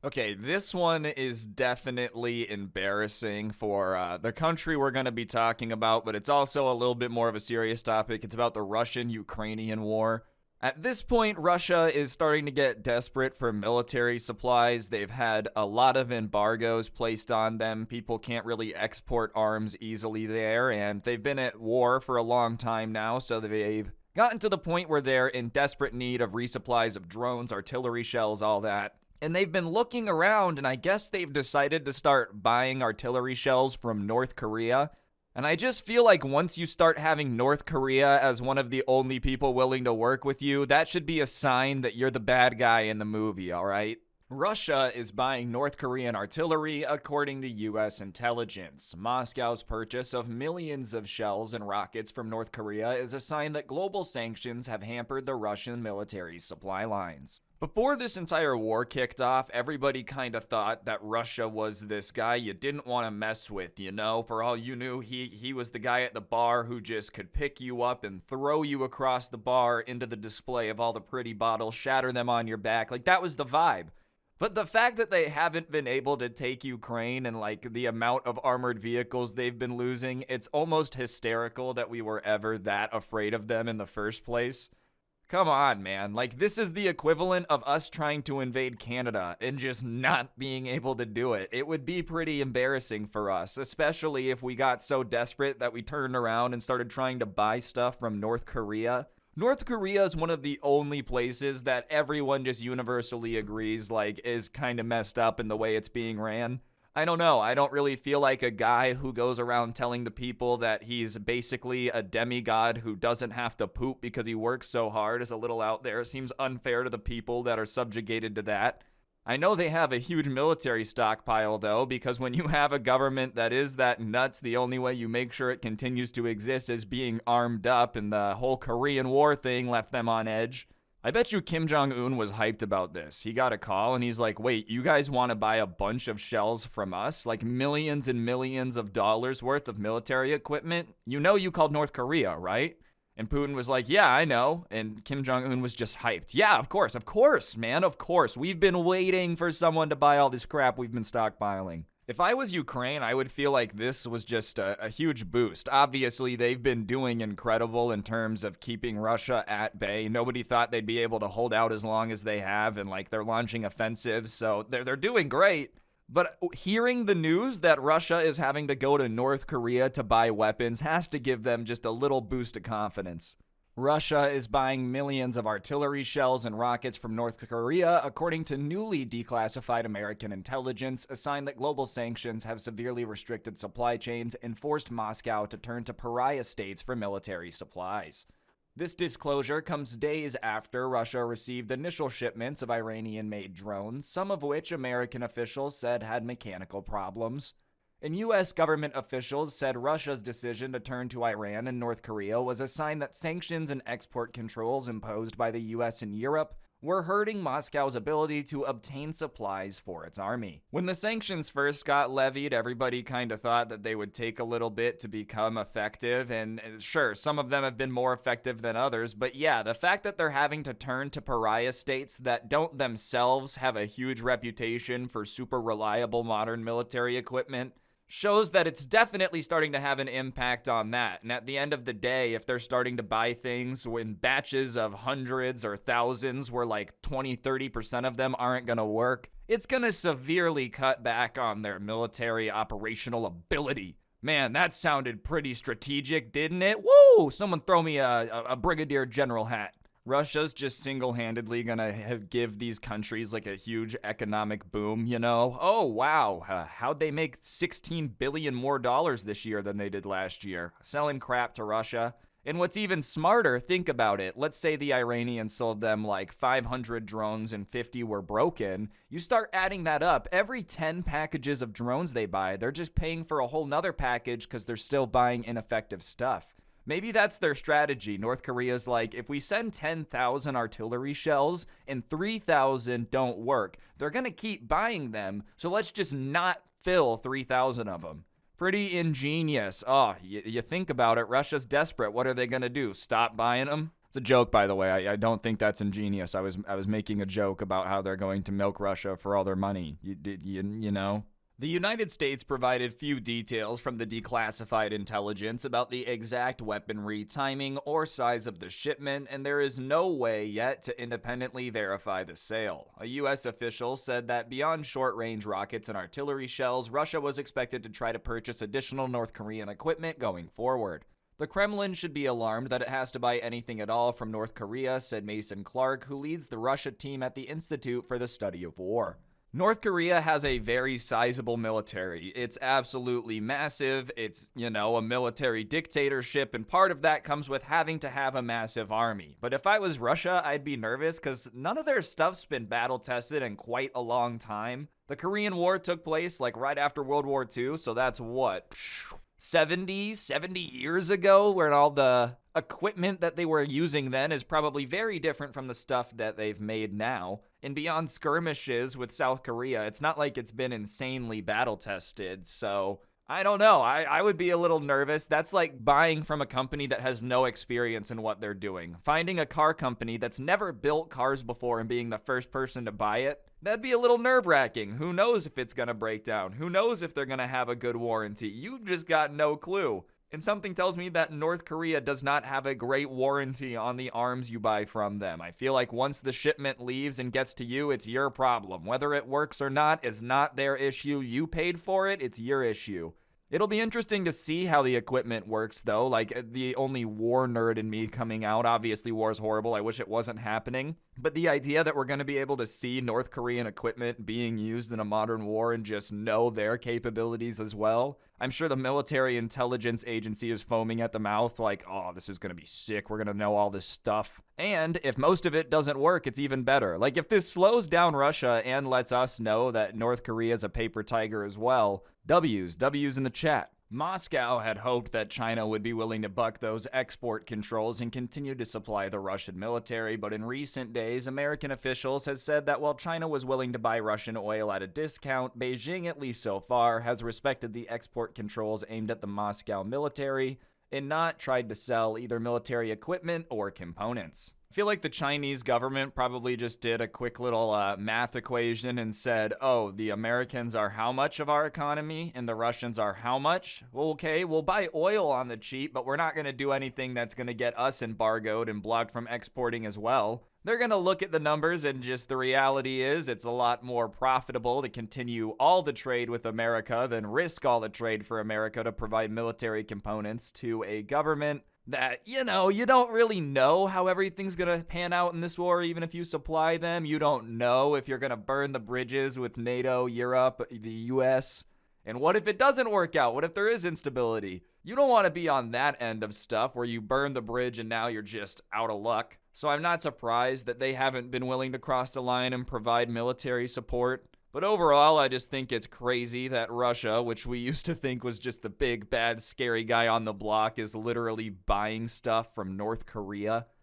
Okay, this one is definitely embarrassing for the country we're going to be talking about, but it's also a little bit more of a serious topic. It's about the Russian-Ukrainian war. At this point, Russia is starting to get desperate for military supplies. They've had a lot of embargoes placed on them. People can't really export arms easily there, and they've been at war for a long time now, so they've gotten to the point where they're in desperate need of resupplies of drones, artillery shells, all that. And they've been looking around, and I guess they've decided to start buying artillery shells from North Korea. And I just feel like once you start having North Korea as one of the only people willing to work with you, that should be a sign that you're the bad guy in the movie, all right? Russia is buying North Korean artillery, according to U.S. intelligence. Moscow's purchase of millions of shells and rockets from North Korea is a sign that global sanctions have hampered the Russian military's supply lines. Before this entire war kicked off, everybody kind of thought that Russia was this guy you didn't want to mess with, you know? For all you knew, he was the guy at the bar who just could pick you up and throw you across the bar into the display of all the pretty bottles, shatter them on your back. Like, that was the vibe. But the fact that they haven't been able to take Ukraine and like the amount of armored vehicles they've been losing, it's almost hysterical that we were ever that afraid of them in the first place. Come on, man. Like, this is the equivalent of us trying to invade Canada and just not being able to do it. It would be pretty embarrassing for us, especially if we got so desperate that we turned around and started trying to buy stuff from North Korea. North Korea is one of the only places that everyone just universally agrees, like, is kind of messed up in the way it's being ran. I don't know. I don't really feel like a guy who goes around telling the people that he's basically a demigod who doesn't have to poop because he works so hard is a little out there. It seems unfair to the people that are subjugated to that. I know they have a huge military stockpile, though, because when you have a government that is that nuts, the only way you make sure it continues to exist is being armed up, and the whole Korean War thing left them on edge. I bet you Kim Jong-un was hyped about this. He got a call and he's like, wait, you guys want to buy a bunch of shells from us? Like millions and millions of dollars worth of military equipment? You know you called North Korea, right? And Putin was like, yeah, I know. And Kim Jong-un was just hyped. Yeah, of course, man, of course. We've been waiting for someone to buy all this crap we've been stockpiling. If I was Ukraine, I would feel like this was just a huge boost. Obviously, they've been doing incredible in terms of keeping Russia at bay. Nobody thought they'd be able to hold out as long as they have, and like they're launching offensives, so they're doing great. But hearing the news that Russia is having to go to North Korea to buy weapons has to give them just a little boost of confidence. Russia is buying millions of artillery shells and rockets from North Korea, according to newly declassified American intelligence, a sign that global sanctions have severely restricted supply chains and forced Moscow to turn to pariah states for military supplies. This disclosure comes days after Russia received initial shipments of Iranian-made drones, some of which American officials said had mechanical problems. And U.S. government officials said Russia's decision to turn to Iran and North Korea was a sign that sanctions and export controls imposed by the U.S. and Europe were hurting Moscow's ability to obtain supplies for its army. When the sanctions first got levied, everybody kind of thought that they would take a little bit to become effective, and sure, some of them have been more effective than others, but yeah, the fact that they're having to turn to pariah states that don't themselves have a huge reputation for super reliable modern military equipment shows that it's definitely starting to have an impact on that. And at the end of the day, if they're starting to buy things in batches of hundreds or thousands where like 20-30% of them aren't going to work, it's going to severely cut back on their military operational ability. Man, that sounded pretty strategic, didn't it? Woo! Someone throw me a brigadier general hat. Russia's just single-handedly gonna give these countries like a huge economic boom, you know? Oh, wow, how'd they make $16 billion more this year than they did last year? Selling crap to Russia. And what's even smarter, think about it. Let's say the Iranians sold them like 500 drones and 50 were broken. You start adding that up. Every 10 packages of drones they buy, they're just paying for a whole nother package because they're still buying ineffective stuff. Maybe that's their strategy. North Korea's like, if we send 10,000 artillery shells and 3,000 don't work, they're going to keep buying them, so let's just not fill 3,000 of them. Pretty ingenious. Oh, you think about it, Russia's desperate. What are they going to do? Stop buying them? It's a joke, by the way. I don't think that's ingenious. I was making a joke about how they're going to milk Russia for all their money. You know? The United States provided few details from the declassified intelligence about the exact weaponry, timing, or size of the shipment, and there is no way yet to independently verify the sale. A U.S. official said that beyond short-range rockets and artillery shells, Russia was expected to try to purchase additional North Korean equipment going forward. The Kremlin should be alarmed that it has to buy anything at all from North Korea, said Mason Clark, who leads the Russia team at the Institute for the Study of War. North Korea has a very sizable military. It's absolutely massive. It's, a military dictatorship, and part of that comes with having to have a massive army. But if I was Russia, I'd be nervous because none of their stuff's been battle tested in quite a long time. The Korean War took place right after World War II, so that's what? 70 years ago, where all the equipment that they were using then is probably very different from the stuff that they've made now. And beyond skirmishes with South Korea, it's not like it's been insanely battle tested, so I don't know. I would be a little nervous. That's like buying from a company that has no experience in what they're doing. Finding a car company that's never built cars before and being the first person to buy it, that'd be a little nerve-wracking. Who knows if it's gonna break down? Who knows if they're gonna have a good warranty? You've just got no clue. And something tells me that North Korea does not have a great warranty on the arms you buy from them. I feel like once the shipment leaves and gets to you, it's your problem. Whether it works or not is not their issue. You paid for it, it's your issue. It'll be interesting to see how the equipment works, though. The only war nerd in me coming out. Obviously, war's horrible. I wish it wasn't happening. But the idea that we're going to be able to see North Korean equipment being used in a modern war and just know their capabilities as well. I'm sure the military intelligence agency is foaming at the mouth oh, this is going to be sick. We're going to know all this stuff. And if most of it doesn't work, it's even better. If this slows down Russia and lets us know that North Korea is a paper tiger as well, W's in the chat. Moscow had hoped that China would be willing to buck those export controls and continue to supply the Russian military, but in recent days, American officials have said that while China was willing to buy Russian oil at a discount, Beijing, at least so far, has respected the export controls aimed at the Moscow military and not tried to sell either military equipment or components. I feel like the Chinese government probably just did a quick little math equation and said, oh, the Americans are how much of our economy and the Russians are how much? Well, okay, we'll buy oil on the cheap, but we're not going to do anything that's going to get us embargoed and blocked from exporting as well. They're going to look at the numbers, and just the reality is it's a lot more profitable to continue all the trade with America than risk all the trade for America to provide military components to a government that, you don't really know how everything's gonna pan out in this war, even if you supply them. You don't know if you're gonna burn the bridges with NATO, Europe, the US. And what if it doesn't work out? What if there is instability? You don't want to be on that end of stuff where you burn the bridge and now you're just out of luck. So I'm not surprised that they haven't been willing to cross the line and provide military support. But overall, I just think it's crazy that Russia, which we used to think was just the big, bad, scary guy on the block, is literally buying stuff from North Korea.